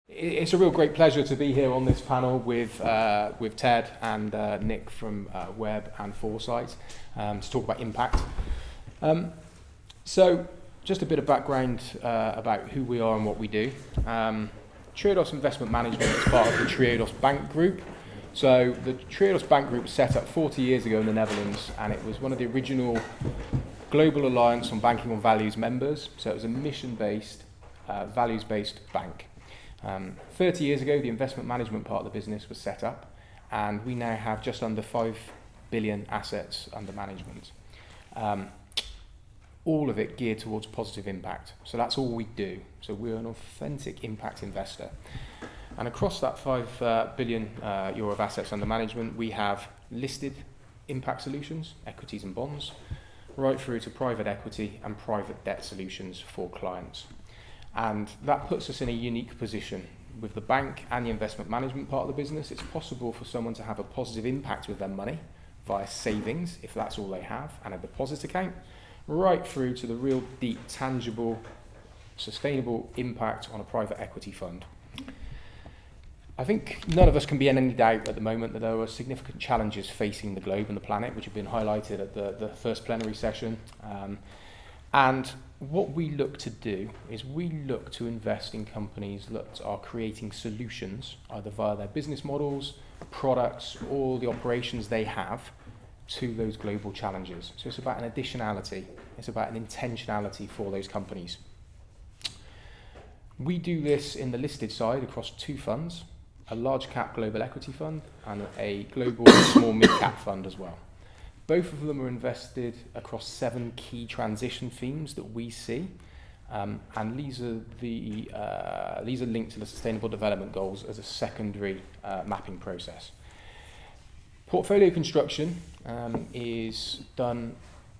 It's a real great pleasure to be here on this panel with Ted and Nick from Web and Foresight to talk about impact. So just a bit of background about who we are and what we do. Triodos Investment Management is part of the Triodos Bank Group. So the Triodos Bank Group was set up 40 years ago in the Netherlands, and it was one of the original Global Alliance on Banking on Values members. So it was a mission-based, values-based bank. 30 years ago, the investment management part of the business was set up, and we now have just under 5 billion assets under management. All of it geared towards positive impact. So that's all we do. So we're an authentic impact investor. And across that 5 billion euro of assets under management, we have listed impact solutions, equities and bonds, right through to private equity and private debt solutions for clients. And that puts us in a unique position. With the bank and the investment management part of the business, it's possible for someone to have a positive impact with their money via savings, if that's all they have, and a deposit account, right through to the real deep, tangible, sustainable impact on a private equity fund. I think none of us can be in any doubt at the moment that there are significant challenges facing the globe and the planet, which have been highlighted at the first plenary session. And what we look to do is we look to invest in companies that are creating solutions, either via their business models, products, or the operations they have, to those global challenges. So it's about an additionality, it's about an intentionality for those companies. We do this in the listed side across 2 funds, a large cap global equity fund and a global small mid cap fund as well. Both of them are invested across 7 key transition themes that we see, and these are linked to the Sustainable Development Goals as a secondary mapping process. Portfolio construction is done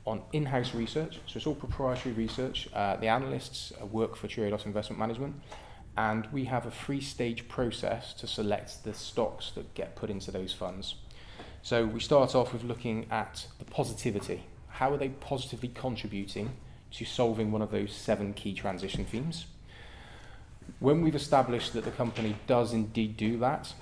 on in-house research, so it's all proprietary research. The analysts work for Triodos Investment Management, and we have a 3-stage process to select the stocks that get put into those funds. So we start off with looking at the positivity. How are they positively contributing to solving one of those 7 key transition themes? When we've established that the company does indeed do that,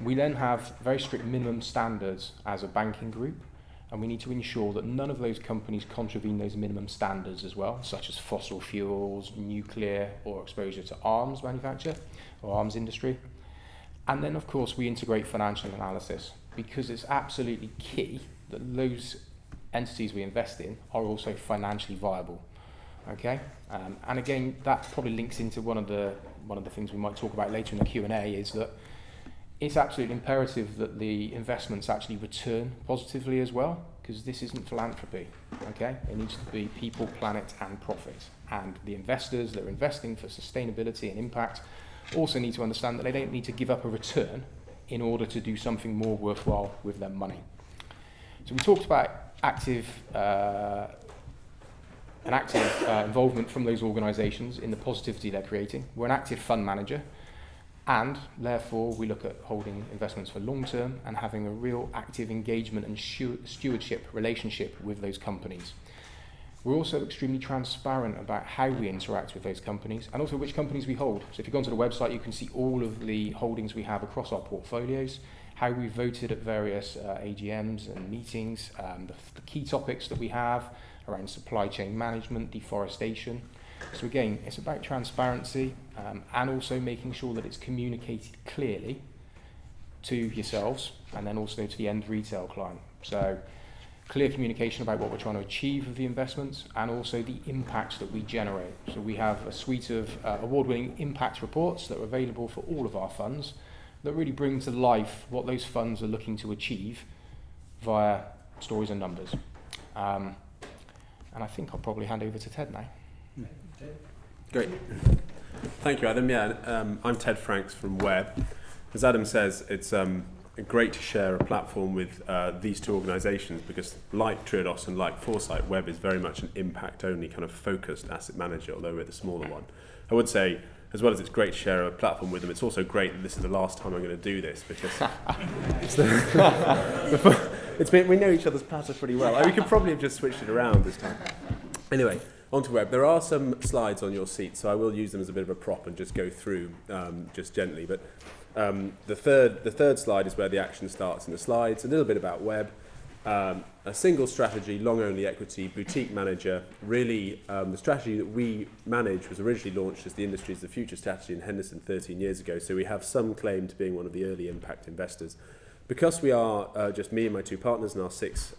we then have very strict minimum standards as a banking group, and we need to ensure that none of those companies contravene those minimum standards as well, such as fossil fuels, nuclear, or exposure to arms manufacture or arms industry. And then, of course, we integrate financial analysis, because it's absolutely key that those entities we invest in are also financially viable. Okay, and again, that probably links into one of the things we might talk about later in the Q&A, is that it's absolutely imperative that the investments actually return positively as well, because this isn't philanthropy. Okay, it needs to be people, planet, and profit. And the investors that are investing for sustainability and impact also need to understand that they don't need to give up a return in order to do something more worthwhile with their money. So we talked about active involvement from those organisations in the positivity they're creating. We're an active fund manager, and therefore we look at holding investments for long term and having a real active engagement and stewardship relationship with those companies. We're also extremely transparent about how we interact with those companies and also which companies we hold. So if you go onto the website, you can see all of the holdings we have across our portfolios, how we voted at various AGMs and meetings, the key topics that we have around supply chain management, deforestation. So again, it's about transparency and also making sure that it's communicated clearly to yourselves and then also to the end retail client. So clear communication about what we're trying to achieve with the investments and also the impacts that we generate. So we have a suite of award-winning impact reports that are available for all of our funds that really bring to life what those funds are looking to achieve via stories and numbers. And I think I'll probably hand over to Ted now. Great. Thank you, Adam. I'm Ted Franks from Web. As Adam says, it's great to share a platform with these 2 organisations, because like Triodos and like Foresight, Web is very much an impact-only kind of focused asset manager, although we're the smaller one. I would say, as well as it's great to share a platform with them, it's also great that this is the last time I'm going to do this, because we know each other's patter pretty well. We could probably have just switched it around this time. Anyway, onto web. There are some slides on your seat, so I will use them as a bit of a prop and just go through just gently. But the third slide is where the action starts in the slides. A little bit about web. A single strategy, long-only equity, boutique manager. Really, the strategy that we manage was originally launched as the Industries of the Future strategy in Henderson 13 years ago, so we have some claim to being one of the early impact investors. Because we are just me and my two partners and our 6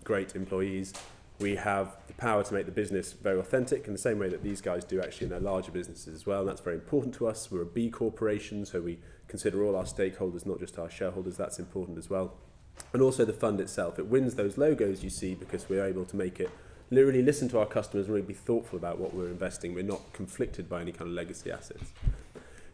great employees, we have the power to make the business very authentic in the same way that these guys do actually in their larger businesses as well, and that's very important to us. We're a B corporation, so we consider all our stakeholders, not just our shareholders. That's important as well. And also the fund itself. It wins those logos you see because we're able to make it literally listen to our customers and really be thoughtful about what we're investing. We're not conflicted by any kind of legacy assets.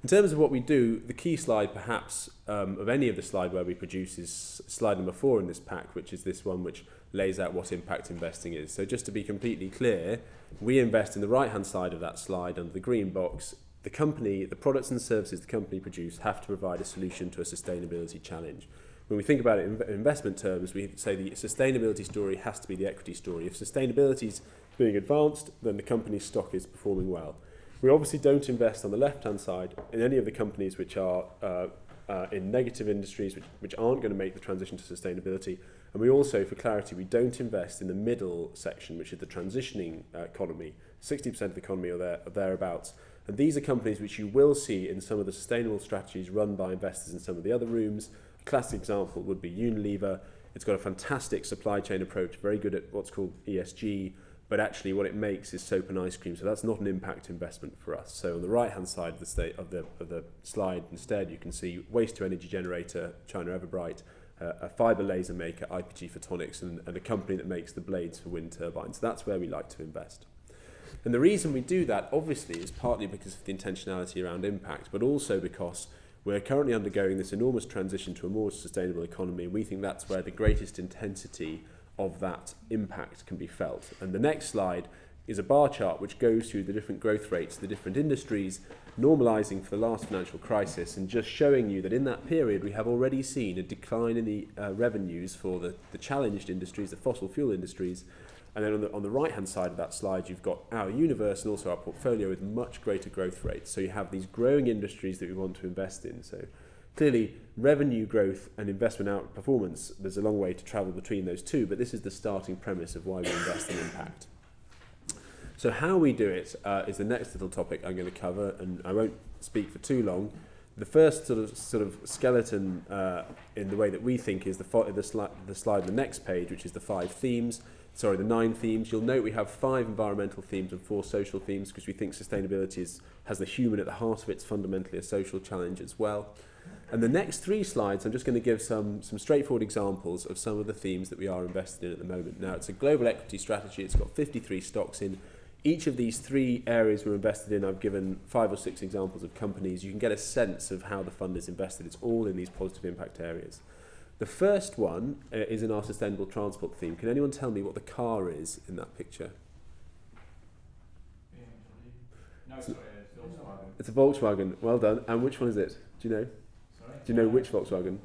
In terms of what we do, the key slide perhaps of any of the slide where we produce is slide number 4 in this pack, which is this one which lays out what impact investing is. So just to be completely clear, we invest in the right-hand side of that slide under the green box. The company, the products and services the company produce have to provide a solution to a sustainability challenge. When we think about it in investment terms, we say the sustainability story has to be the equity story. If sustainability is being advanced, then the company's stock is performing well. We obviously don't invest on the left-hand side in any of the companies which are in negative industries, which aren't going to make the transition to sustainability. And we also, for clarity, we don't invest in the middle section, which is the transitioning economy. 60% of the economy or thereabouts. And these are companies which you will see in some of the sustainable strategies run by investors in some of the other rooms. Classic example would be Unilever. It's got a fantastic supply chain approach, very good at what's called ESG, but actually what it makes is soap and ice cream, so that's not an impact investment for us. So on the right-hand side of the slide, instead, you can see waste-to-energy generator, China Everbright, a fibre laser maker, IPG Photonics, and a company that makes the blades for wind turbines. That's where we like to invest. And the reason we do that, obviously, is partly because of the intentionality around impact, but also because we're currently undergoing this enormous transition to a more sustainable economy, and we think that's where the greatest intensity of that impact can be felt. And the next slide is a bar chart which goes through the different growth rates, the different industries, normalising for the last financial crisis, and just showing you that in that period we have already seen a decline in the revenues for the challenged industries, the fossil fuel industries. And then on the right-hand side of that slide, you've got our universe and also our portfolio with much greater growth rates. So you have these growing industries that we want to invest in. So clearly, revenue growth and investment outperformance, there's a long way to travel between those two, but this is the starting premise of why we invest in impact. So how we do it is the next little topic I'm going to cover, and I won't speak for too long. The first sort of skeleton in the way that we think is the slide on the next page, which is the 9 themes. You'll note we have 5 environmental themes and 4 social themes because we think sustainability has the human at the heart of it. It's fundamentally a social challenge as well. And the next 3 slides, I'm just going to give some straightforward examples of some of the themes that we are invested in at the moment. Now, it's a global equity strategy. It's got 53 stocks in. Each of these 3 areas we're invested in, I've given 5 or 6 examples of companies. You can get a sense of how the fund is invested. It's all in these positive impact areas. The first one is in our sustainable transport theme. Can anyone tell me what the car is in that picture? No, sorry, it's Volkswagen. It's a Volkswagen. Well done. And which one is it? Do you know? Sorry? Do you know which Volkswagen? No.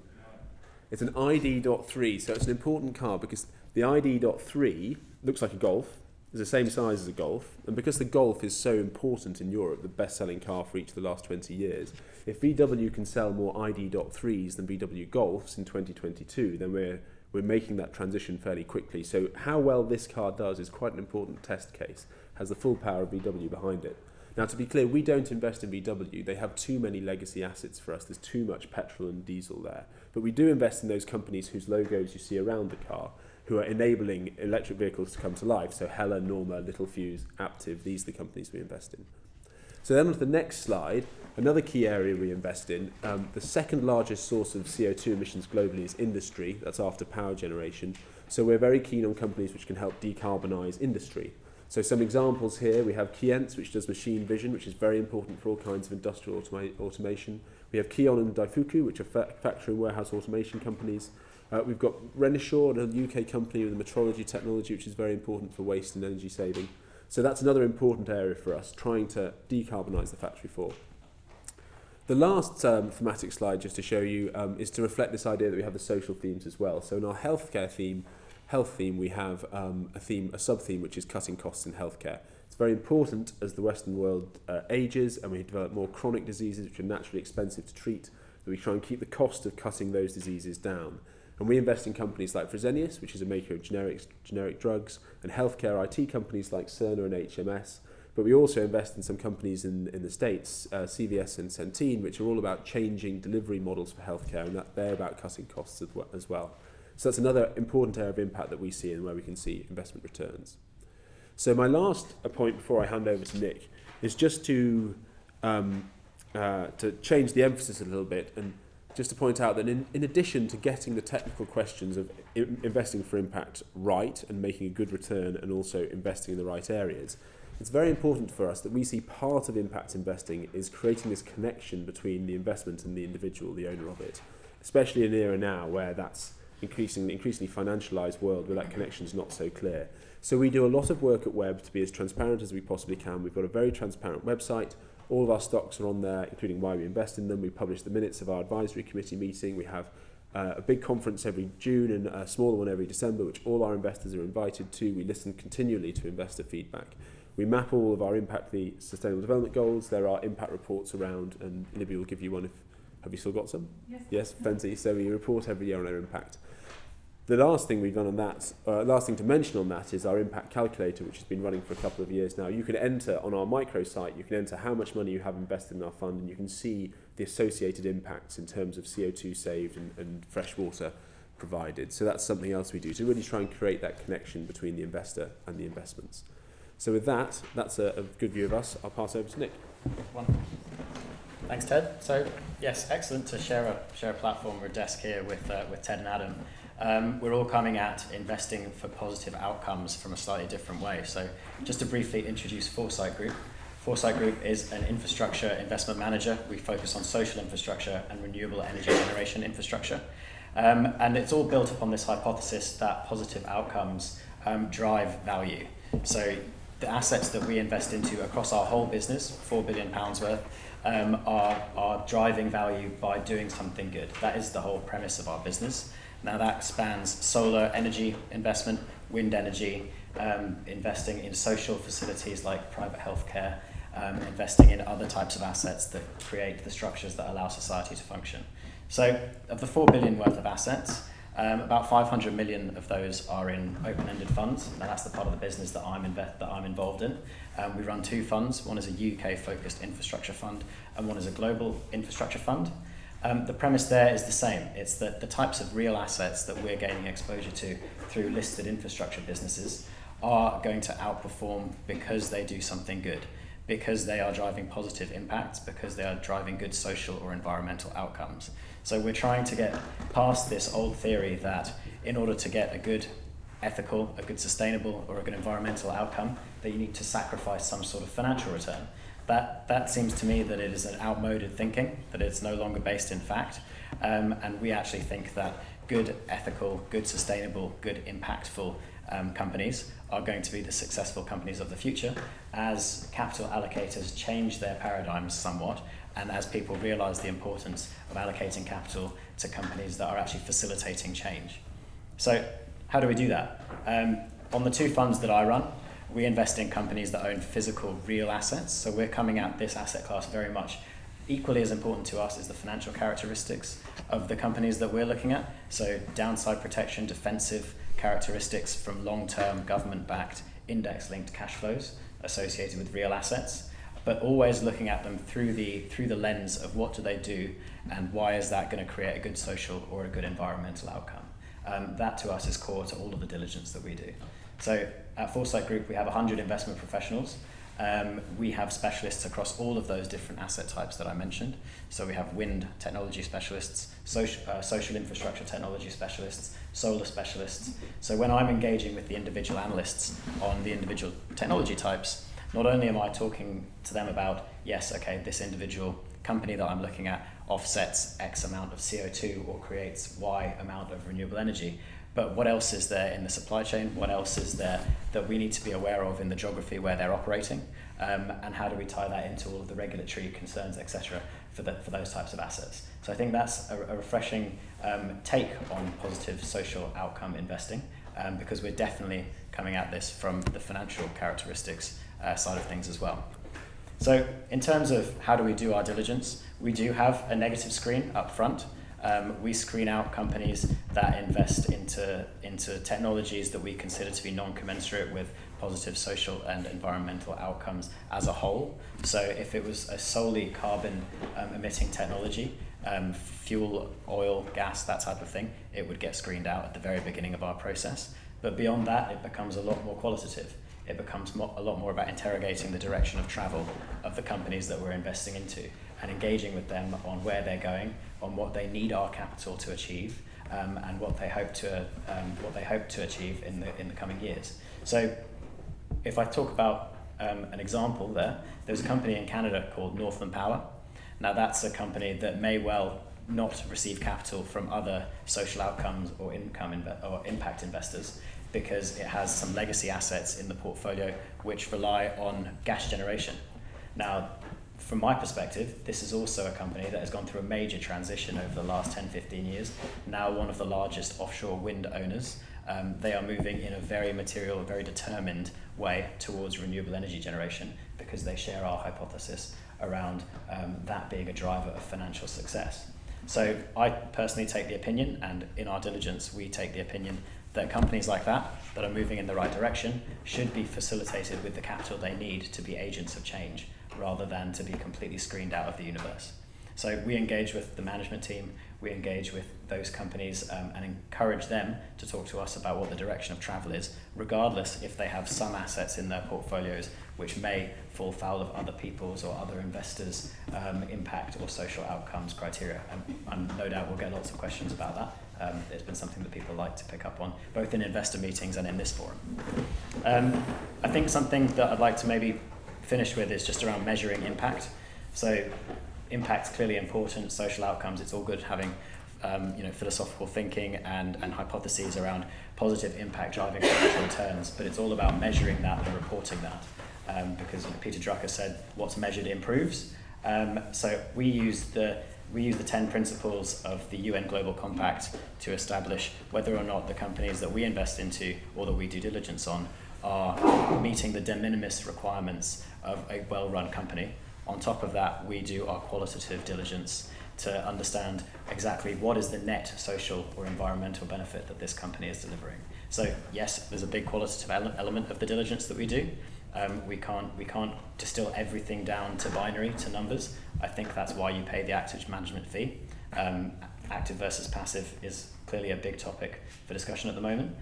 It's an ID.3, so it's an important car because the ID.3 looks like a Golf. It's the same size as a Golf, and because the Golf is so important in Europe, the best-selling car for each of the last 20 years, if VW can sell more ID.3s than VW Golfs in 2022, then we're making that transition fairly quickly. So how well this car does is quite an important test case, has the full power of VW behind it. Now, to be clear, we don't invest in VW. They have too many legacy assets for us. There's too much petrol and diesel there. But we do invest in those companies whose logos you see around the car, who are enabling electric vehicles to come to life. So Hella, Norma, Littelfuse, Aptiv, these are the companies we invest in. So then on to the next slide, another key area we invest in. The second largest source of CO2 emissions globally is industry. That's after power generation. So we're very keen on companies which can help decarbonise industry. So some examples here, we have Keyence, which does machine vision, which is very important for all kinds of industrial automation. We have Kion and Daifuku, which are factory and warehouse automation companies. We've got Renishaw, a UK company with a metrology technology, which is very important for waste and energy saving. So that's another important area for us, trying to decarbonise the factory floor. The last thematic slide, just to show you, is to reflect this idea that we have the social themes as well. So in our health theme, we have a sub-theme which is cutting costs in healthcare. It's very important as the Western world ages and we develop more chronic diseases which are naturally expensive to treat, that we try and keep the cost of cutting those diseases down. And we invest in companies like Fresenius, which is a maker of generic drugs, and healthcare IT companies like Cerner and HMS. But we also invest in some companies in the States, CVS and Centene, which are all about changing delivery models for healthcare, and that they're about cutting costs as well. So that's another important area of impact that we see and where we can see investment returns. So my last point before I hand over to Nick is just to change the emphasis a little bit and just to point out that in addition to getting the technical questions of investing for impact right and making a good return and also investing in the right areas, it's very important for us that we see part of impact investing is creating this connection between the investment and the individual, the owner of it, especially in an era now where that's increasingly financialised world where that connection is not so clear. So we do a lot of work at Web to be as transparent as we possibly can. We've got a very transparent website. All of our stocks are on there, including why we invest in them. We publish the minutes of our advisory committee meeting. We have a big conference every June and a smaller one every December, which all our investors are invited to. We listen continually to investor feedback. We map all of our impact, the Sustainable Development Goals. There are impact reports around, and Libby will give you one. Have you still got some? Yes. Yes, plenty. So we report every year on our impact. The last thing we've done on that, last thing to mention on that is our impact calculator, which has been running for a couple of years now. You can enter on our micro site, you can enter how much money you have invested in our fund, and you can see the associated impacts in terms of CO2 saved and fresh water provided. So that's something else we do to really try and create that connection between the investor and the investments. So with that, that's a good view of us. I'll pass over to Nick. Wonderful. Thanks, Ted. So yes, excellent to share a platform or a desk here with Ted and Adam. We're all coming at investing for positive outcomes from a slightly different way. So just to briefly introduce Foresight Group. Foresight Group is an infrastructure investment manager. We focus on social infrastructure and renewable energy generation infrastructure. And it's all built upon this hypothesis that positive outcomes drive value. So the assets that we invest into across our whole business, £4 billion worth, are driving value by doing something good. That is the whole premise of our business. Now that spans solar energy investment, wind energy, investing in social facilities like private healthcare, investing in other types of assets that create the structures that allow society to function. So of the 4 billion worth of assets, about 500 million of those are in open-ended funds. Now that's the part of the business that I'm involved in. We run two funds. One is a UK-focused infrastructure fund and one is a global infrastructure fund. The premise there is the same. It's that the types of real assets that we're gaining exposure to through listed infrastructure businesses are going to outperform because they do something good, because they are driving positive impacts, because they are driving good social or environmental outcomes. So we're trying to get past this old theory that in order to get a good ethical, a good sustainable, or a good environmental outcome, that you need to sacrifice some sort of financial return. That seems to me that it is an outmoded thinking, that it's no longer based in fact, and we actually think that good ethical, good sustainable, good impactful companies are going to be the successful companies of the future as capital allocators change their paradigms somewhat and as people realise the importance of allocating capital to companies that are actually facilitating change. So how do we do that? On the two funds that I run, we invest in companies that own physical, real assets. So we're coming at this asset class very much. Equally as important to us is the financial characteristics of the companies that we're looking at. So downside protection, defensive characteristics from long-term government-backed index-linked cash flows associated with real assets, but always looking at them through the lens of what do they do and why is that going to create a good social or a good environmental outcome. That to us is core to all of the diligence that we do. So at Foresight Group, we have 100 investment professionals. We have specialists across all of those different asset types that I mentioned. So we have wind technology specialists, social infrastructure technology specialists, solar specialists. So when I'm engaging with the individual analysts on the individual technology types, not only am I talking to them about, yes, okay, this individual company that I'm looking at offsets X amount of CO2 or creates Y amount of renewable energy, but what else is there in the supply chain? What else is there that we need to be aware of in the geography where they're operating? And how do we tie that into all of the regulatory concerns, etc., for those types of assets? So I think that's a refreshing take on positive social outcome investing, because we're definitely coming at this from the financial characteristics side of things as well. So in terms of how do we do our diligence, we do have a negative screen up front. We screen out companies that invest into technologies that we consider to be non-commensurate with positive social and environmental outcomes as a whole. So if it was a solely carbon emitting technology, fuel, oil, gas, that type of thing, it would get screened out at the very beginning of our process. But beyond that, it becomes a lot more qualitative. It becomes a lot more about interrogating the direction of travel of the companies that we're investing into and engaging with them on where they're going, on what they need our capital to achieve, and what they hope to achieve in the coming years. So, if I talk about an example there's a company in Canada called Northland Power. Now that's a company that may well not receive capital from other social outcomes or impact investors, because it has some legacy assets in the portfolio which rely on gas generation. Now, from my perspective, this is also a company that has gone through a major transition over the last 10-15 years, now one of the largest offshore wind owners. They are moving in a very material, very determined way towards renewable energy generation, because they share our hypothesis around that being a driver of financial success. So I personally take the opinion, and in our diligence we take the opinion, that companies like that are moving in the right direction should be facilitated with the capital they need to be agents of change, rather than to be completely screened out of the universe. So we engage with the management team, we engage with those companies and encourage them to talk to us about what the direction of travel is, regardless if they have some assets in their portfolios which may fall foul of other people's or other investors' impact or social outcomes criteria. And no doubt we'll get lots of questions about that. It's been something that people like to pick up on, both in investor meetings and in this forum. I think something that I'd like to maybe finish with is just around measuring impact. So impact's clearly important, social outcomes, it's all good having philosophical thinking and hypotheses around positive impact driving financial returns, but it's all about measuring that and reporting that. Because Peter Drucker said, what's measured improves. So we use the 10 principles of the UN Global Compact to establish whether or not the companies that we invest into or that we do diligence on are meeting the de minimis requirements of a well-run company. On top of that, we do our qualitative diligence to understand exactly what is the net social or environmental benefit that this company is delivering. So yes, there's a big qualitative element of the diligence that we do. We can't distill everything down to binary, to numbers. I think that's why you pay the active management fee. Active versus passive is clearly a big topic for discussion at the moment.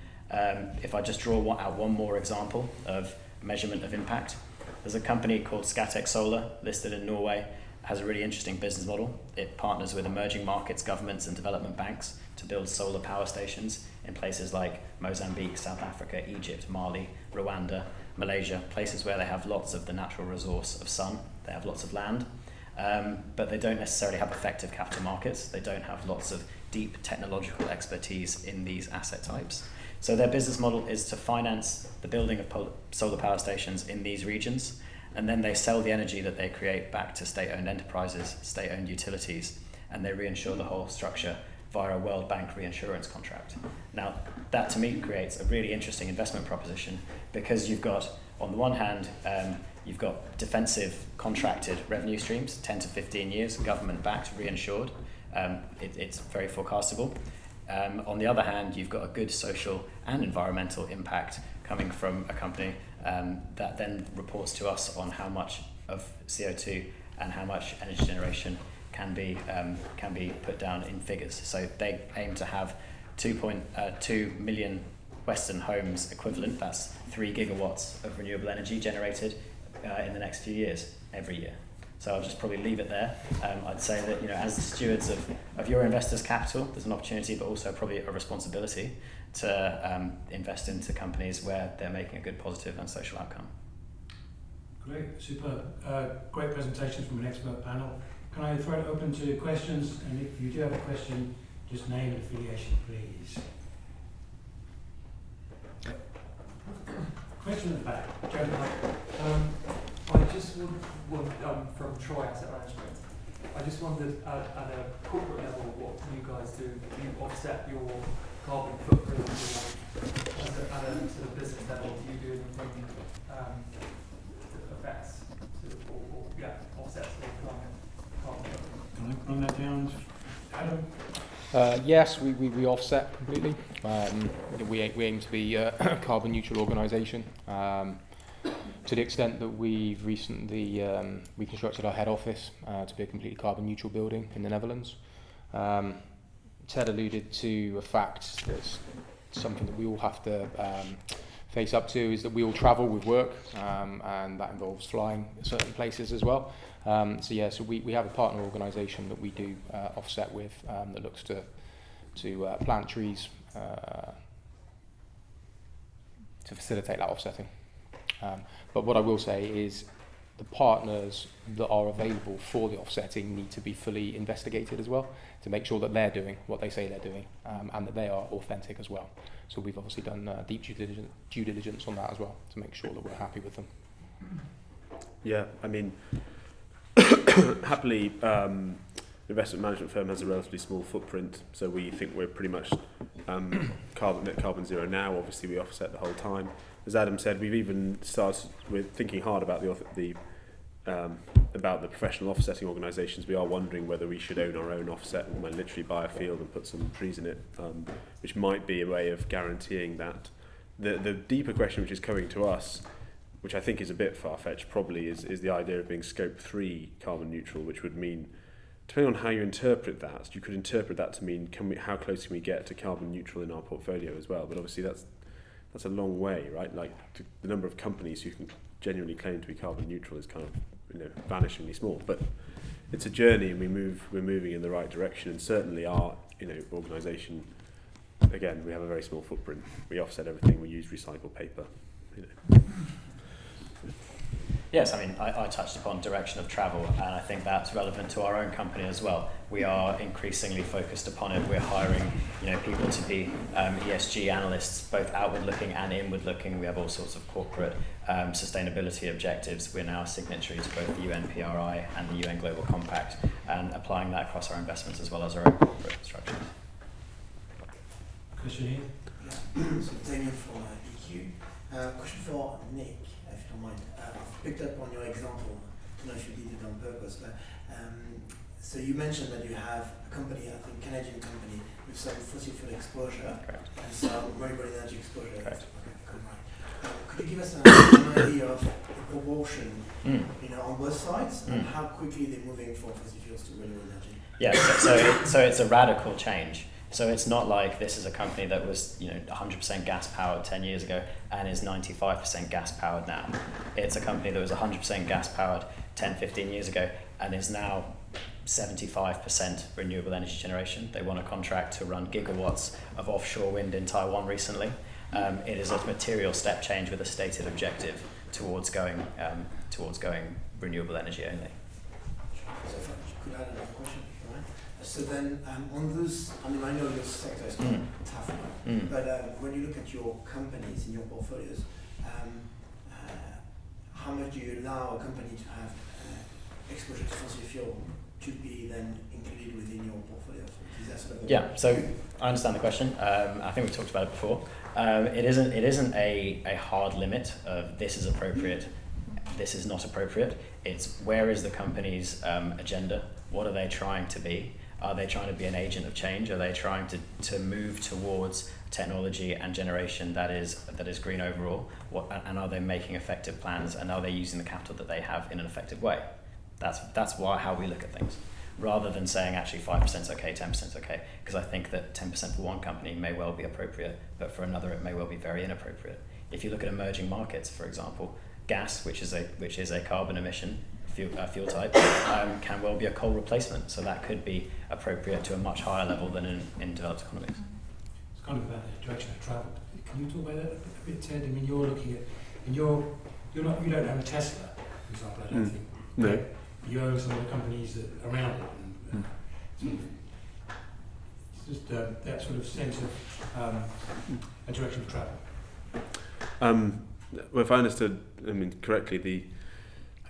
If I just draw out one more example of measurement of impact, there's a company called Scatec Solar, listed in Norway, has a really interesting business model. It partners with emerging markets, governments and development banks to build solar power stations in places like Mozambique, South Africa, Egypt, Mali, Rwanda, Malaysia, places where they have lots of the natural resource of sun, they have lots of land, but they don't necessarily have effective capital markets, they don't have lots of deep technological expertise in these asset types. So their business model is to finance the building of solar power stations in these regions, and then they sell the energy that they create back to state-owned enterprises, state-owned utilities, and they reinsure the whole structure via a World Bank reinsurance contract. Now, that to me creates a really interesting investment proposition, because you've got, on the one hand, you've got defensive contracted revenue streams, 10 to 15 years, government-backed, reinsured. It's very forecastable. On the other hand, you've got a good social and environmental impact coming from a company that then reports to us on how much of CO2 and how much energy generation can be put down in figures. So they aim to have 2.2 million Western homes equivalent, that's 3 gigawatts of renewable energy generated in the next few years, every year. So I'll just probably leave it there. I'd say that, as the stewards of your investors' capital, there's an opportunity, but also probably a responsibility to invest into companies where they're making a good positive and social outcome. Great, superb. Great presentation from an expert panel. Can I throw it open to questions? And if you do have a question, just name and affiliation, please. Question at the back. Jeremy. I just wondered, from Troy Asset Management, I just wondered at a corporate level what you guys do. Do you offset your carbon footprint at a sort of business level? Do you do anything run that down? Adam? Yes, we offset completely. We aim to be a carbon neutral organisation. To the extent that we've recently reconstructed our head office to be a completely carbon neutral building in the Netherlands. Ted alluded to a fact that's something that we all have to face up to, is that we all travel with work, and that involves flying certain places as well. So we have a partner organisation that we do offset with, that looks to plant trees to facilitate that offsetting. But what I will say is the partners that are available for the offsetting need to be fully investigated as well, to make sure that they're doing what they say they're doing, and that they are authentic as well. So we've obviously done deep due diligence on that as well, to make sure that we're happy with them. Yeah, I mean, happily, the investment management firm has a relatively small footprint, so we think we're pretty much net carbon zero now. Obviously, we offset the whole time. As Adam said, we've even started with thinking hard about about the professional offsetting organisations. We are wondering whether we should own our own offset and literally buy a field and put some trees in it, which might be a way of guaranteeing that. The deeper question which is coming to us, which I think is a bit far-fetched probably, is the idea of being scope 3 carbon neutral, which would mean, depending on how you interpret that, you could interpret that to mean how close can we get to carbon neutral in our portfolio as well. But obviously that's a long way, right? Like the number of companies who can genuinely claim to be carbon neutral is kind of vanishingly small. But it's a journey, and we're moving in the right direction. And certainly our organisation, again, we have a very small footprint. We offset everything. We use recycled paper. Yes, I mean, I touched upon direction of travel, and I think that's relevant to our own company as well. We are increasingly focused upon it. We're hiring, people to be ESG analysts, both outward-looking and inward-looking. We have all sorts of corporate sustainability objectives. We're now a signatory to both the UN PRI and the UN Global Compact, and applying that across our investments as well as our own corporate structures. Question here? Yeah. So Damien from EQ. Question for Nick, if you don't mind. I've picked up on your example. I don't know if you did it on purpose, but so you mentioned that you have a company, I think Canadian company, with some fossil fuel exposure. Correct. And some renewable energy exposure. Correct. Okay, right. Could you give us an idea of the proportion, on both sides, and how quickly they're moving from fossil fuels to renewable energy? Yeah, so it's a radical change. So it's not like this is a company that was 100% gas powered 10 years ago and is 95% gas powered now. It's a company that was 100% gas powered 10, 15 years ago and is now 75% renewable energy generation. They won a contract to run gigawatts of offshore wind in Taiwan recently. It is a material step change with a stated objective towards going renewable energy only. So if I could add another question, right? So then on those, I know your sector is quite tough, but when you look at your companies in your portfolios, how much do you allow a company to have exposure to fossil fuel to be then included within your portfolio? Is that sort of Yeah, so I understand the question. I think we've talked about it before. It isn't a hard limit of this is appropriate, this is not appropriate. It's where is the company's agenda? What are they trying to be? Are they trying to be an agent of change? Are they trying to move towards technology and generation that is green overall? And are they making effective plans? And are they using the capital that they have in an effective way? That's how we look at things, rather than saying actually 5% is okay, 10% is okay. Because I think that 10% for one company may well be appropriate, but for another it may well be very inappropriate. If you look at emerging markets, for example, gas, which is a carbon emission fuel type, can well be a coal replacement. So that could be appropriate to a much higher level than in developed economies. It's kind of about the direction of travel. Can you talk about that a bit, Ted? I mean, you're looking at, and you don't own Tesla, for example. I don't think. No. You own some of the companies that around it, and sort of, it's just that sort of sense of a direction of travel. Well, if I understood correctly,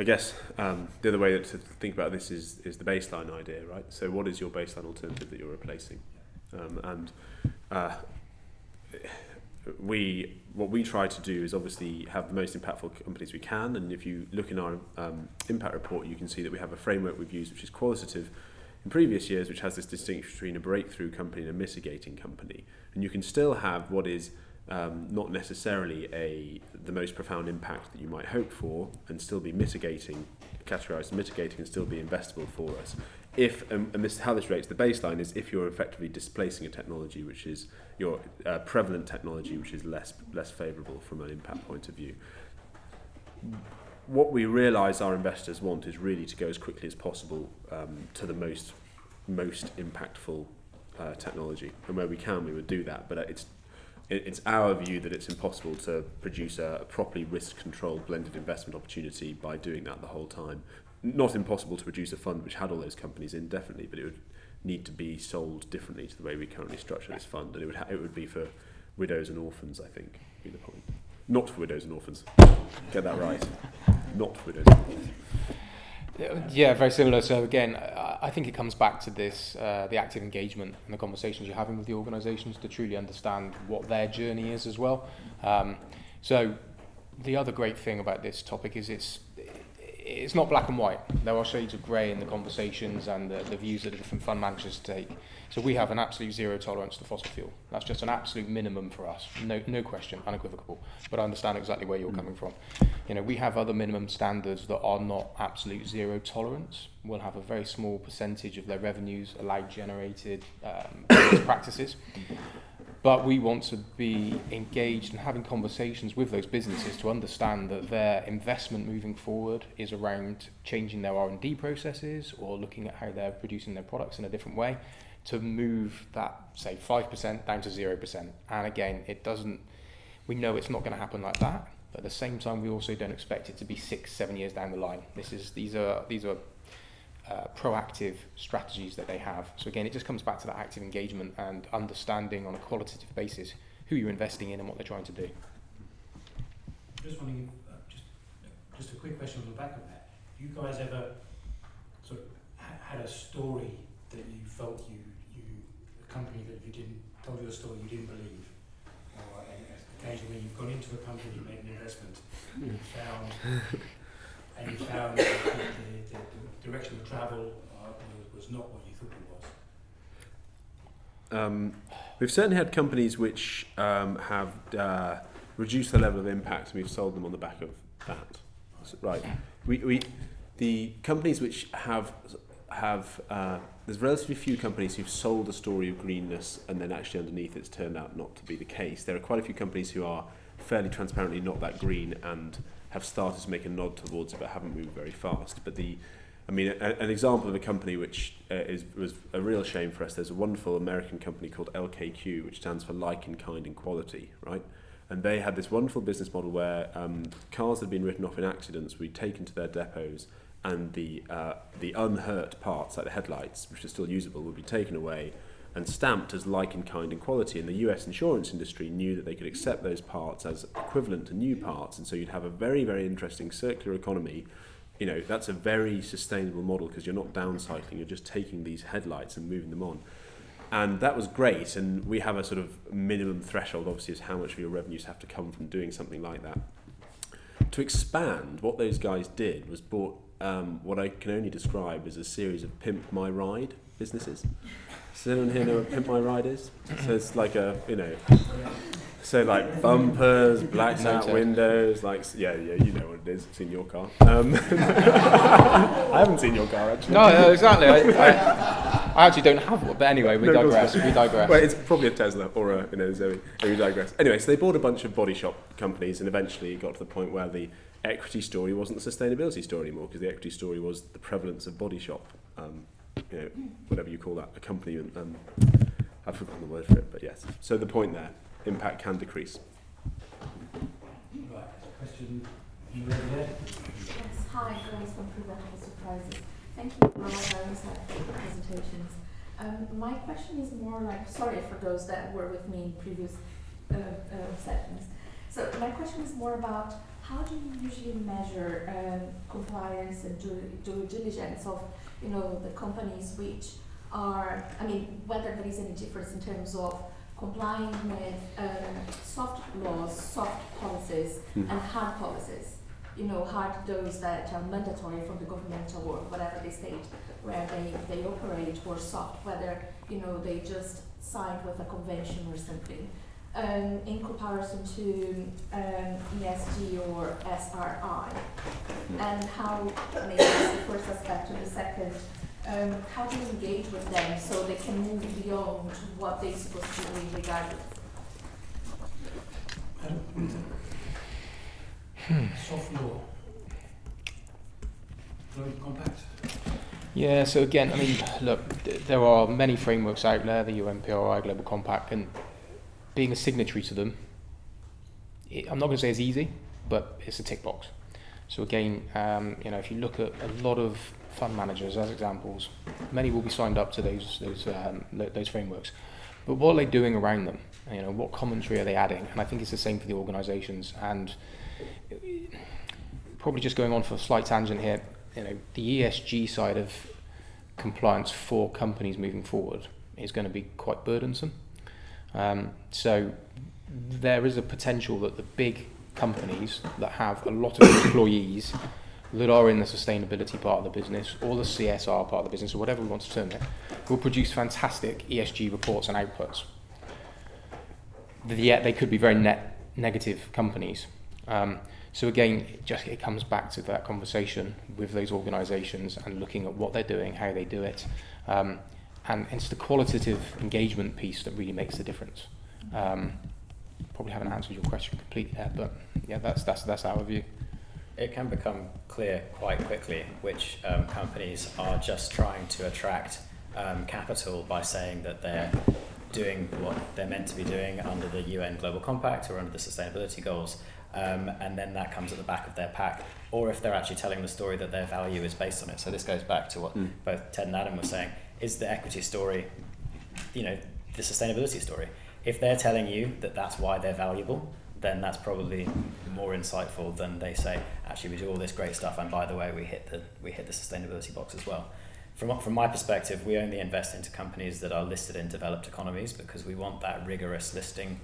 I guess the other way to think about this is the baseline idea, right? So what is your baseline alternative that you're replacing? What we try to do is obviously have the most impactful companies we can, and if you look in our impact report, you can see that we have a framework we've used, which is Qualitative, from previous years, which has this distinction between a breakthrough company and a mitigating company. And you can still have what is not necessarily the most profound impact that you might hope for, and still be mitigating, categorised as mitigating, and still be investable for us. If and this how this rates the baseline is if you're effectively displacing a technology which is your prevalent technology, which is less favourable from an impact point of view. What we realise our investors want is really to go as quickly as possible to the most impactful technology, and where we can, we would do that. But it's our view that it's impossible to produce a properly risk-controlled blended investment opportunity by doing that the whole time. Not impossible to produce a fund which had all those companies in, definitely, but it would need to be sold differently to the way we currently structure this fund, and it would be for widows and orphans, I think, would be the point. Not for widows and orphans. Get that right. Not for widows and orphans. Yeah, very similar. So again, I think it comes back to this, the active engagement and the conversations you're having with the organisations to truly understand what their journey is as well. So the other great thing about this topic is it's not black and white. There are shades of grey in the conversations and the views that the different fund managers take. So we have an absolute zero tolerance to fossil fuel. That's just an absolute minimum for us. No question, unequivocal. But I understand exactly where you're coming from. We have other minimum standards that are not absolute zero tolerance. We'll have a very small percentage of their revenues allowed generated practices. But we want to be engaged and having conversations with those businesses to understand that their investment moving forward is around changing their R&D processes or looking at how they're producing their products in a different way to move that, say, 5% down to 0%. And again, we know it's not going to happen like that, but at the same time, we also don't expect it to be 6-7 years down the line. These are proactive strategies that they have. So again, it just comes back to that active engagement and understanding on a qualitative basis who you're investing in and what they're trying to do. Just wondering, just a quick question on the back of that. Have you guys ever sort of had a story that you felt a company that told you a story you didn't believe, or occasionally you've gone into a company, you made an investment, and you found that the direction of travel was not what you thought it was? We've certainly had companies which have reduced the level of impact, and we've sold them on the back of that. So, right. The companies which have there's relatively few companies who've sold a story of greenness and then actually underneath it's turned out not to be the case. There are quite a few companies who are fairly transparently not that green and have started to make a nod towards it but haven't moved very fast. But an example of a company which was a real shame for us, there's a wonderful American company called LKQ, which stands for Like, in Kind, and Quality, right? And they had this wonderful business model where cars that had been written off in accidents we'd taken to their depots, and the unhurt parts, like the headlights, which are still usable, would be taken away and stamped as like, in kind, and quality. And the US insurance industry knew that they could accept those parts as equivalent to new parts, and so you'd have a very, very interesting circular economy. That's a very sustainable model because you're not downcycling, you're just taking these headlights and moving them on. And that was great, and we have a sort of minimum threshold, obviously, is how much of your revenues have to come from doing something like that. To expand, what those guys did was bought what I can only describe as a series of Pimp My Ride businesses. Does anyone here know what Pimp My Ride is? So it's like so like bumpers, blacked out windows, you know what it is. I've seen your car. I haven't seen your car, actually. No, exactly. I actually don't have one, but anyway, we digress. Well, it's probably a Tesla or a Zoe. We digress. Anyway, so they bought a bunch of body shop companies, and eventually it got to the point where the equity story wasn't the sustainability story anymore, because the equity story was the prevalence of body shop, whatever you call that, accompaniment. I've forgotten the word for it, but yes. So the point there, impact can decrease. Right, question. You ready there? Yes, hi, Grace from Preventable Surprises. Thank you for all very insightful presentations. My question is more like, sorry for those that were with me in previous sessions. So my question is more about how do you usually measure compliance and due diligence of the companies which are, whether there is any difference in terms of complying with soft laws, soft policies, and hard policies. hard those that are mandatory from the governmental or whatever the state where they operate, or soft, whether they just signed with a convention or something, in comparison to ESG or SRI, and how, maybe that's the first aspect, and the second, how do you engage with them so they can move beyond what they're supposed to be doing regardless? Soft law. Global Compact. Yeah, so again, I mean, look, there are many frameworks out there, the UNPRI, Global Compact, and being a signatory to them, I'm not going to say it's easy, but it's a tick box. So again, if you look at a lot of fund managers as examples, many will be signed up to those frameworks. But what are they doing around them? What commentary are they adding? And I think it's the same for the organisations. And probably just going on for a slight tangent here, the ESG side of compliance for companies moving forward is going to be quite burdensome. So there is a potential that the big companies that have a lot of employees that are in the sustainability part of the business or the CSR part of the business, or whatever we want to term it, will produce fantastic ESG reports and outputs. Yet they could be very negative companies. So again, it comes back to that conversation with those organisations and looking at what they're doing, how they do it, and it's the qualitative engagement piece that really makes the difference. Probably haven't answered your question completely there, but yeah, that's our view. It can become clear quite quickly which companies are just trying to attract capital by saying that they're doing what they're meant to be doing under the UN Global Compact or under the sustainability goals, and then that comes at the back of their pack, or if they're actually telling the story that their value is based on it. So this goes back to what both Ted and Adam were saying. Is the equity story, the sustainability story? If they're telling you that that's why they're valuable, then that's probably more insightful than they say, actually we do all this great stuff and by the way we hit the sustainability box as well. From my perspective, we only invest into companies that are listed in developed economies because we want that rigorous listing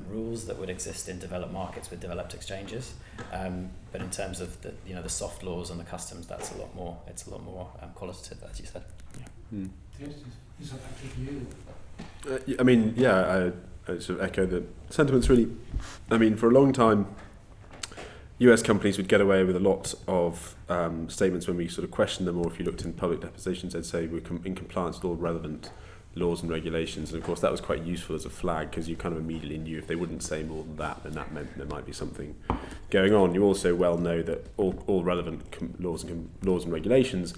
rules that would exist in developed markets with developed exchanges. But in terms of the soft laws and the customs, it's a lot more qualitative, as you said. Ted, is that back to you? I sort of echo the sentiments really. For a long time, US companies would get away with a lot of statements when we sort of questioned them, or if you looked in public depositions, they'd say we're in compliance with all relevant laws and regulations. And of course, that was quite useful as a flag because you kind of immediately knew if they wouldn't say more than that, then that meant there might be something going on. You also well know that all relevant laws and regulations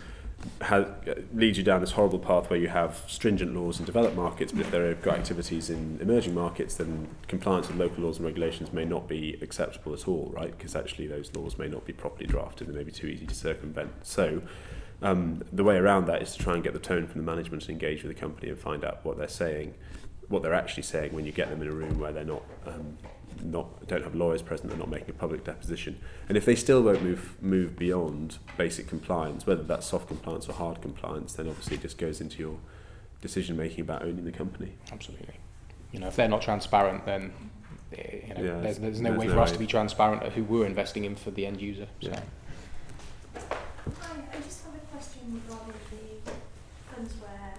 leads you down this horrible path where you have stringent laws in developed markets, but if there are got activities in emerging markets, then compliance with local laws and regulations may not be acceptable at all, right? Because actually those laws may not be properly drafted, they may be too easy to circumvent. So the way around that is to try and get the tone from the management and engage with the company and find out what they're saying, what they're actually saying when you get them in a room where they're not don't have lawyers present, they're not making a public deposition. And if they still won't move beyond basic compliance, whether that's soft compliance or hard compliance, then obviously it just goes into your decision making about owning the company. Absolutely. If they're not transparent, then there's no way for us to be transparent at who we're investing in for the end user. So. Yeah. Hi, I just have a question regarding the funds where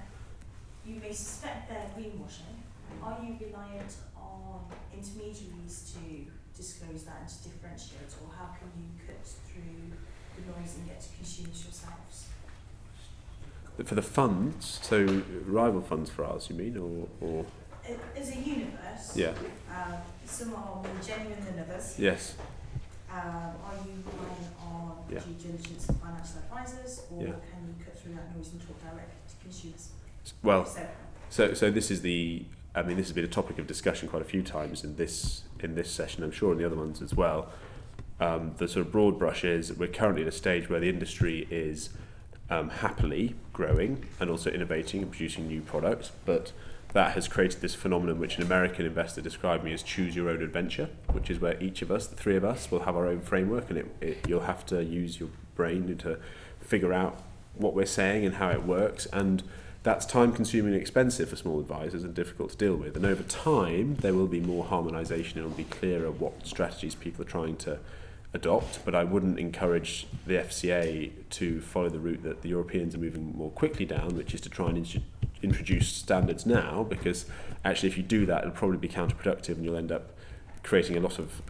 you may suspect they're greenwashing. Are you reliant on intermediaries to disclose that and to differentiate, or how can you cut through the noise and get to consumers yourselves? For the funds, so rival funds for ours, you mean, or? As a universe, Yeah. Some are more genuine than others. Yes. Are you relying on Yeah. due diligence of financial advisors, or Yeah. can you cut through that noise and talk directly to consumers? Well, so this is this has been a topic of discussion quite a few times in this session, I'm sure in the other ones as well. The sort of broad brush is that we're currently at a stage where the industry is happily growing and also innovating and producing new products, but that has created this phenomenon which an American investor described me as choose your own adventure, which is where each of us, the three of us, will have our own framework, and you'll have to use your brain to figure out what we're saying and how it works, and that's time consuming and expensive for small advisors and difficult to deal with. And over time there will be more harmonisation and it'll be clearer what strategies people are trying to adopt, but I wouldn't encourage the FCA to follow the route that the Europeans are moving more quickly down, which is to try and introduce standards now, because actually if you do that, it'll probably be counterproductive and you'll end up creating a lot of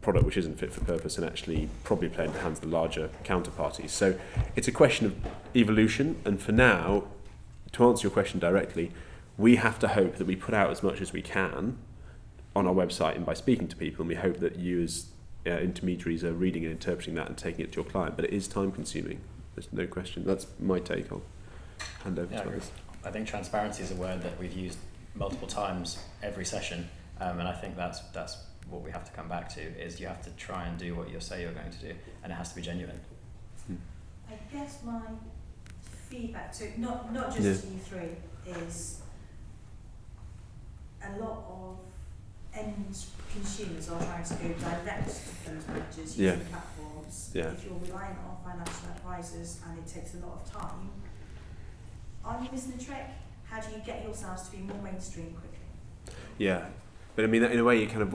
product which isn't fit for purpose and actually probably play into the hands of the larger counterparties. So it's a question of evolution, and for now, to answer your question directly, we have to hope that we put out as much as we can on our website and by speaking to people, and we hope that you as intermediaries are reading and interpreting that and taking it to your client. But it is time consuming, there's no question. That's my take. I'll hand over to others. I think transparency is a word that we've used multiple times every session, and I think that's what we have to come back to, is you have to try and do what you say you're going to do, and it has to be genuine. I guess my feedback to not just to you three is a lot of end consumers are trying to go direct to funds managers using platforms. If you're relying on financial advisors and it takes a lot of time, are you missing the trick? How do you get yourselves to be more mainstream quickly? Yeah, but I mean, in a way, you kind of,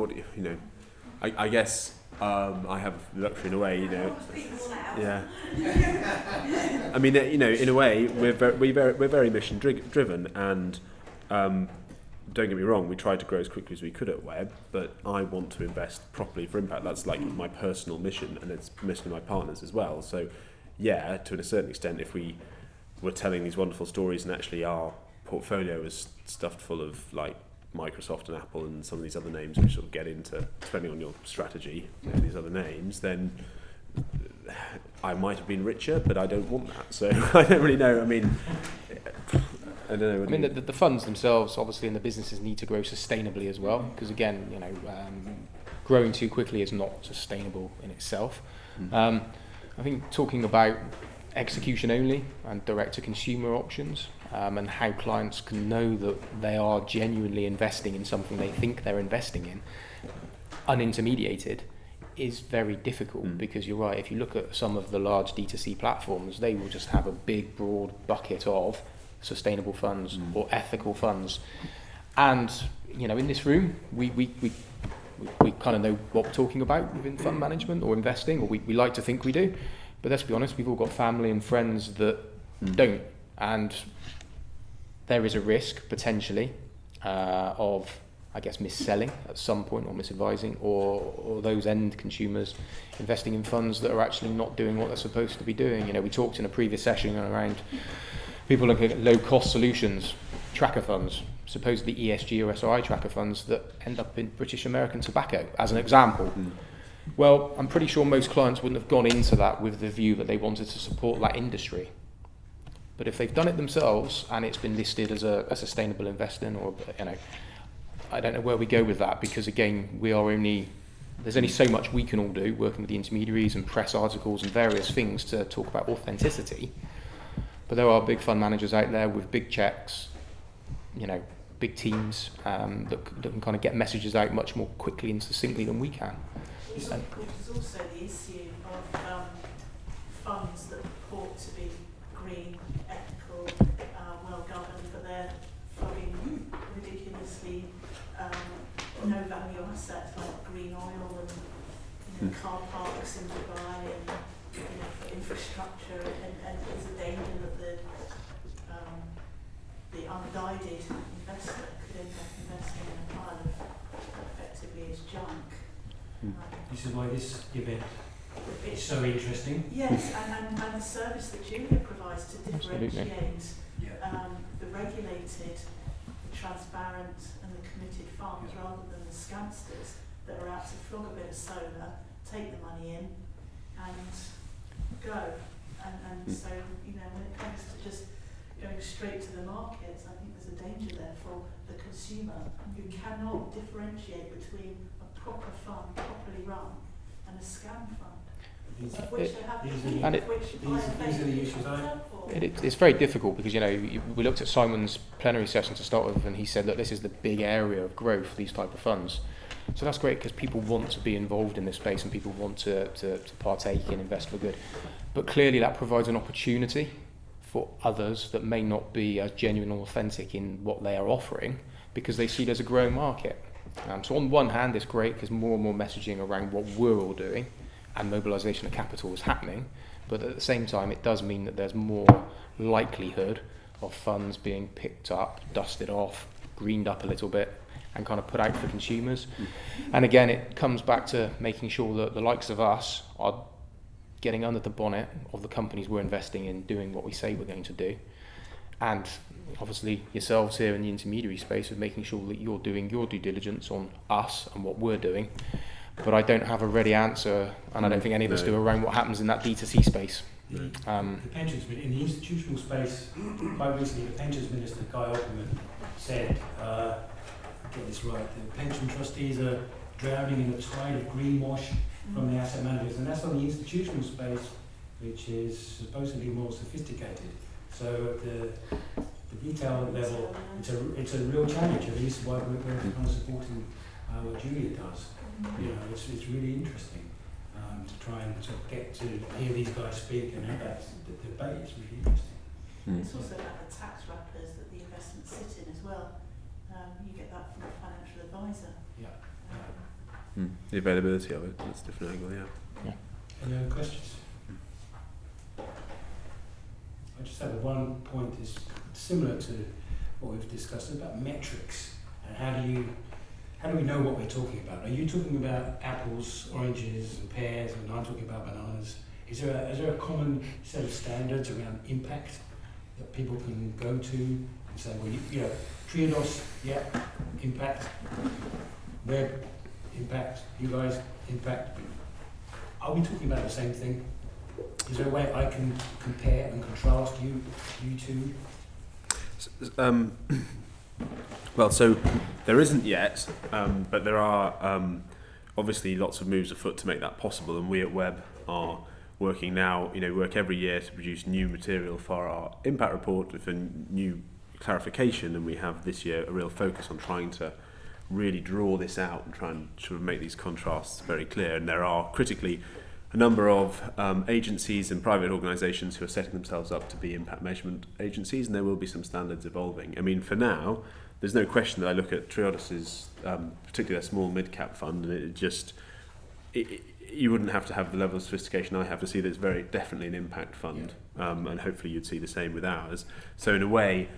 I guess I have luxury in a way, Yeah. I mean, in a way, we're very mission driven, and don't get me wrong, we tried to grow as quickly as we could at Web, but I want to invest properly for impact. That's like my personal mission, and it's the mission of my partners as well. So, yeah, to a certain extent, if we were telling these wonderful stories and actually our portfolio was stuffed full of like Microsoft and Apple and some of these other names which sort of get into, depending on your strategy, these other names, then I might have been richer, but I don't want that. So I don't really know. I mean, I don't know. I mean, the funds themselves, obviously, and the businesses need to grow sustainably as well, because again, growing too quickly is not sustainable in itself. I think talking about execution only and direct-to-consumer options, and how clients can know that they are genuinely investing in something they think they're investing in, unintermediated, is very difficult, because you're right, if you look at some of the large D2C platforms, they will just have a big, broad bucket of sustainable funds or ethical funds. And, in this room, we kind of know what we're talking about within fund management or investing, or we like to think we do. But let's be honest, we've all got family and friends that don't. And there is a risk, potentially, of, I guess, mis-selling at some point, or misadvising, or those end consumers investing in funds that are actually not doing what they're supposed to be doing. We talked in a previous session around people looking at low-cost solutions, tracker funds, supposedly ESG or SRI tracker funds that end up in British American tobacco, as an example. Well, I'm pretty sure most clients wouldn't have gone into that with the view that they wanted to support that industry. But if they've done it themselves and it's been listed as a sustainable investing, or I don't know where we go with that, because again, there's only so much we can all do, working with the intermediaries and press articles and various things to talk about authenticity. But there are big fund managers out there with big checks, big teams that can kind of get messages out much more quickly and succinctly than we can. There's also the issue of funds that purport to be green, ethical, well-governed, but they're flogging ridiculously no-value assets like green oil and car parks in Dubai and for infrastructure, and there's a danger that the unguided investor could end up investing in a pile of what effectively is junk. This is why this event is so interesting. Yes, and the service that Julia provides to differentiate the regulated, the transparent and the committed funds rather than the scamsters that are out to flog a bit of soda, take the money in and go. And so, when it comes to just going straight to the markets, I think there's a danger there for the consumer, who cannot differentiate between a proper fund, properly run, and a scam fund. These Of which there have been, are which the issues It's very difficult, because we looked at Simon's plenary session to start with, and he said, look, this is the big area of growth, these type of funds. So that's great, because people want to be involved in this space and people want to partake and invest for good. But clearly that provides an opportunity for others that may not be as genuine or authentic in what they are offering, because they see there's a growing market. So on one hand, it's great because more and more messaging around what we're all doing, and mobilisation of capital is happening, but at the same time it does mean that there's more likelihood of funds being picked up, dusted off, greened up a little bit, and kind of put out for consumers. And again, it comes back to making sure that the likes of us are getting under the bonnet of the companies we're investing in, doing what we say we're going to do, and obviously yourselves here in the intermediary space of making sure that you're doing your due diligence on us and what we're doing. But I don't have a ready answer, and I don't think any of us do, around what happens in that D2C space. The pensions, in the institutional space, quite recently the pensions minister, Guy Opperman, said, get this right, the pension trustees are drowning in a tide of greenwash from the asset managers, and that's on the institutional space, which is supposedly more sophisticated. So at the retail level, it's a real challenge, at least why we're kind of supporting what Julia does. You know, it's really interesting to try and sort of get to hear these guys speak and have that debate. It's really interesting. It's also about the tax wrappers that the investments sit in as well. You get that from a financial advisor. Yeah. The availability of it, that's a different angle, yeah. Any other questions? I just have one point is similar to what we've discussed about metrics and how do we know what we're talking about? Are you talking about apples, oranges and pears, and I'm talking about bananas? Is there a common set of standards around impact that people can go to and say, well, you know, Triodos, yeah, impact, Web, impact, you guys, impact. Are we talking about the same thing? Is there a way I can compare and contrast you two? Well, so there isn't yet, but there are obviously lots of moves afoot to make that possible, and we at Web are working now, work every year to produce new material for our impact report with a new clarification, and we have this year a real focus on trying to really draw this out and try and sort of make these contrasts very clear. And there are critically a number of agencies and private organisations who are setting themselves up to be impact measurement agencies, and there will be some standards evolving. I mean, for now, there's no question that I look at Triodos's, particularly their small mid-cap fund, and you wouldn't have to have the level of sophistication I have to see that it's very definitely an impact fund, and hopefully you'd see the same with ours. So in a way,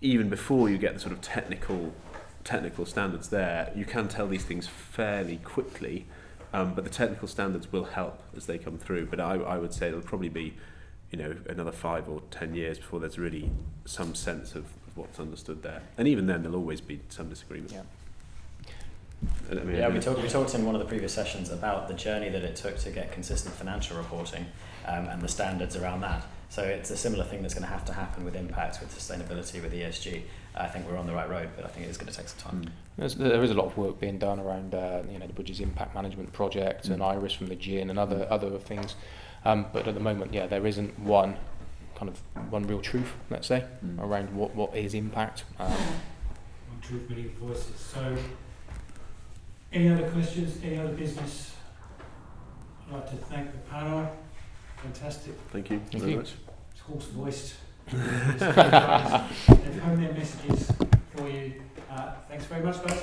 even before you get the sort of technical standards there, you can tell these things fairly quickly, but the technical standards will help as they come through. But I would say it'll probably be, another 5 or 10 years before there's really some sense of what's understood there. And even then, there'll always be some disagreement. We talked in one of the previous sessions about the journey that it took to get consistent financial reporting and the standards around that. So it's a similar thing that's going to happen with impact, with sustainability, with ESG. I think we're on the right road, but I think it is going to take some time. There is a lot of work being done around the Bridges Impact Management Project and Iris from the GIN and other things. But at the moment, there isn't one real truth, let's say, around what is impact. One truth, many voices. So, any other questions? Any other business? I'd like to thank the panel. Fantastic. Thank you Thank very you. much. It's hoarse-voiced. They've home their messages for you. Thanks very much, guys.